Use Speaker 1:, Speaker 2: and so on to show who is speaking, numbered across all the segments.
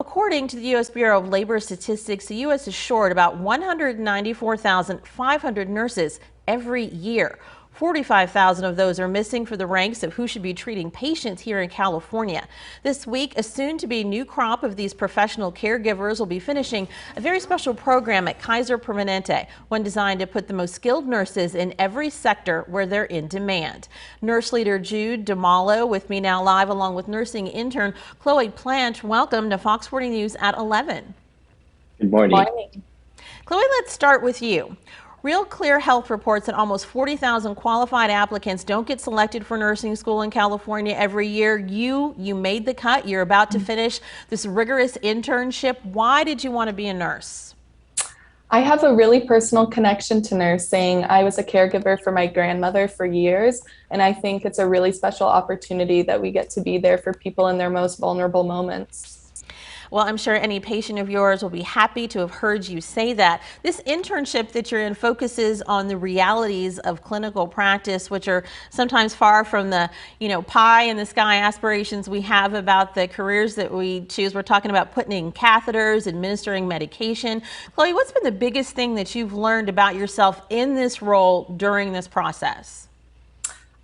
Speaker 1: According to the U.S. Bureau of Labor Statistics, the U.S. is short about 194,500 nurses every year. 45,000 of those are missing for the ranks of who should be treating patients here in California. This week, a soon-to-be new crop of these professional caregivers will be finishing a very special program at Kaiser Permanente, one designed to put the most skilled nurses in every sector where they're in demand. Nurse leader Jude DeMalo with me now live, along with nursing intern Chloe Plant. Welcome to Fox 40 News at 11.
Speaker 2: Good
Speaker 3: Good
Speaker 2: morning.
Speaker 3: morning.
Speaker 1: Chloe, let's start with you. Real Clear Health reports that almost 40,000 qualified applicants don't get selected for nursing school in California every year. You made the cut. You're about to finish this rigorous internship. Why did you want to be a nurse?
Speaker 3: I have a really personal connection to nursing. I was a caregiver for my grandmother for years, and I think it's a really special opportunity that we get to be there for people in their most vulnerable moments.
Speaker 1: Well, I'm sure any patient of yours will be happy to have heard you say that. This internship that you're in focuses on the realities of clinical practice, which are sometimes far from the, pie in the sky aspirations we have about the careers that we choose. We're talking about putting in catheters, administering medication. Chloe, what's been the biggest thing that you've learned about yourself in this role during this process?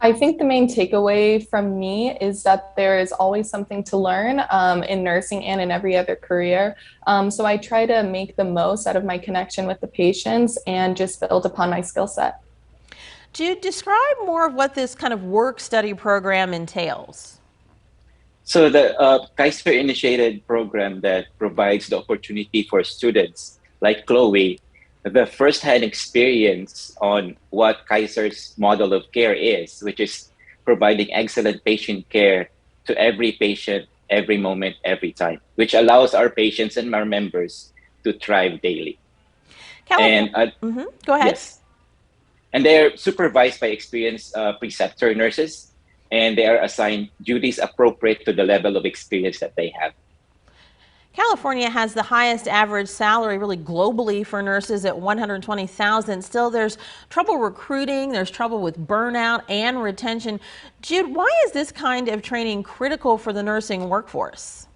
Speaker 3: I think the main takeaway from me is that there is always something to learn in nursing and in every other career. So I try to make the most out of my connection with the patients and just build upon my skill set.
Speaker 1: Jude, describe more of what this kind of work study program entails.
Speaker 2: So the Kaiser initiated program that provides the opportunity for students like Chloe the first-hand experience on what Kaiser's model of care is, which is providing excellent patient care to every patient, every moment, every time, which allows our patients and our members to thrive daily.
Speaker 1: California. Go ahead.
Speaker 2: Yes, and they're supervised by experienced preceptor nurses, and they are assigned duties appropriate to the level of experience that they have.
Speaker 1: California has the highest average salary really globally for nurses at $120,000. Still, there's trouble recruiting, there's trouble with burnout and retention. Jude, why is this kind of training critical for the nursing workforce?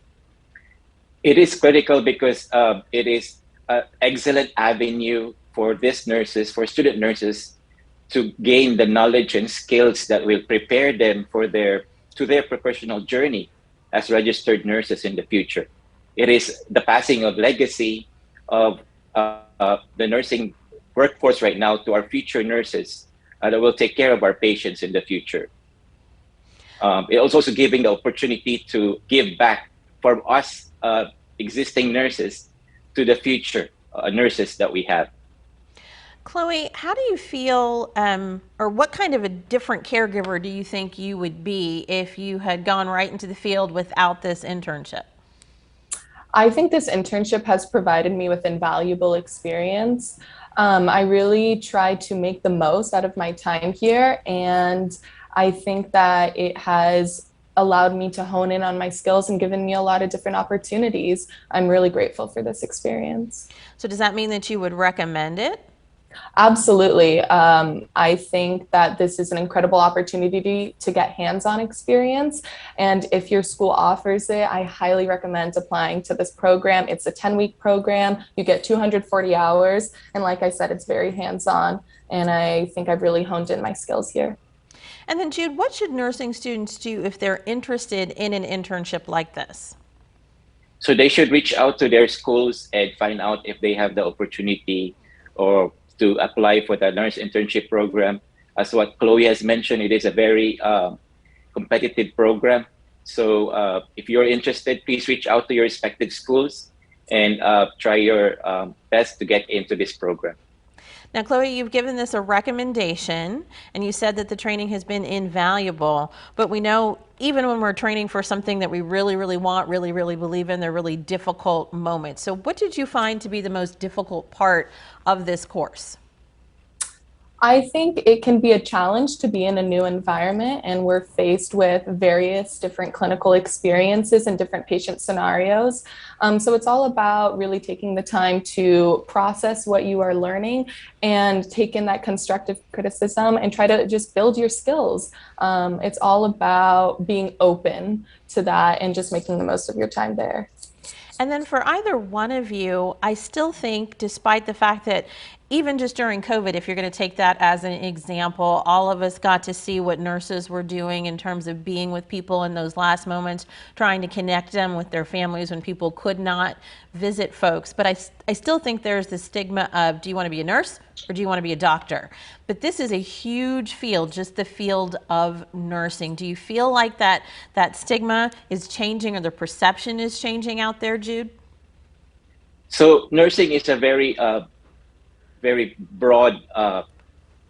Speaker 2: It is critical because it is an excellent avenue for these nurses, for student nurses, to gain the knowledge and skills that will prepare them for their professional journey as registered nurses in the future. It is the passing of legacy of the nursing workforce right now to our future nurses that will take care of our patients in the future. It is also giving the opportunity to give back from us existing nurses to the future nurses that we have.
Speaker 1: Chloe, how do you feel, or what kind of a different caregiver do you think you would be if you had gone right into the field without this internship?
Speaker 3: I think this internship has provided me with invaluable experience. I really try to make the most out of my time here, and I think that it has allowed me to hone in on my skills and given me a lot of different opportunities. I'm really grateful for this experience.
Speaker 1: So does that mean that you would recommend it?
Speaker 3: Absolutely. I think that this is an incredible opportunity to get hands-on experience. And if your school offers it, I highly recommend applying to this program. It's a 10-week program. You get 240 hours. And like I said, it's very hands-on. And I think I've really honed in my skills here.
Speaker 1: And then Jude, what should nursing students do if they're interested in an internship like this?
Speaker 2: So they should reach out to their schools and find out if they have the opportunity or to apply for the nurse internship program. As what Chloe has mentioned, it is a very competitive program. So if you're interested, please reach out to your respective schools and try your best to get into this program.
Speaker 1: Now, Chloe, you've given this a recommendation, and you said that the training has been invaluable, but we know even when we're training for something that we really, really want, really, really believe in, they're really difficult moments. So what did you find to be the most difficult part of this course?
Speaker 3: I think it can be a challenge to be in a new environment, and we're faced with various different clinical experiences and different patient scenarios. So it's all about really taking the time to process what you are learning and take in that constructive criticism and try to just build your skills. It's all about being open to that and just making the most of your time there.
Speaker 1: And then for either one of you, I still think, despite the fact that even just during COVID, if you're going to take that as an example, all of us got to see what nurses were doing in terms of being with people in those last moments, trying to connect them with their families when people could not visit folks. But I still think there's the stigma of, do you want to be a nurse or do you want to be a doctor? But this is a huge field, just the field of nursing. Do you feel like that stigma is changing or the perception is changing out there, Jude?
Speaker 2: So nursing is a very broad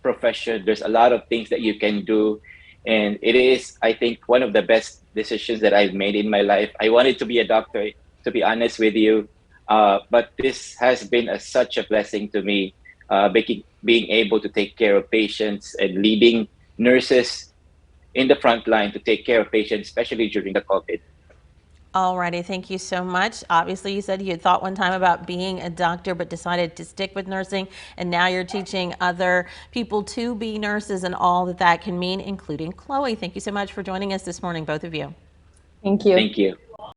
Speaker 2: profession. There's a lot of things that you can do. And it is, I think, one of the best decisions that I've made in my life. I wanted to be a doctor, to be honest with you. But this has been such a blessing to me, being able to take care of patients and leading nurses in the front line to take care of patients, especially during the COVID.
Speaker 1: Alrighty, thank you so much. Obviously, you said you had thought one time about being a doctor, but decided to stick with nursing, and now you're teaching other people to be nurses and all that that can mean, including Chloe. Thank you so much for joining us this morning, both of you.
Speaker 3: Thank you.
Speaker 2: Thank you.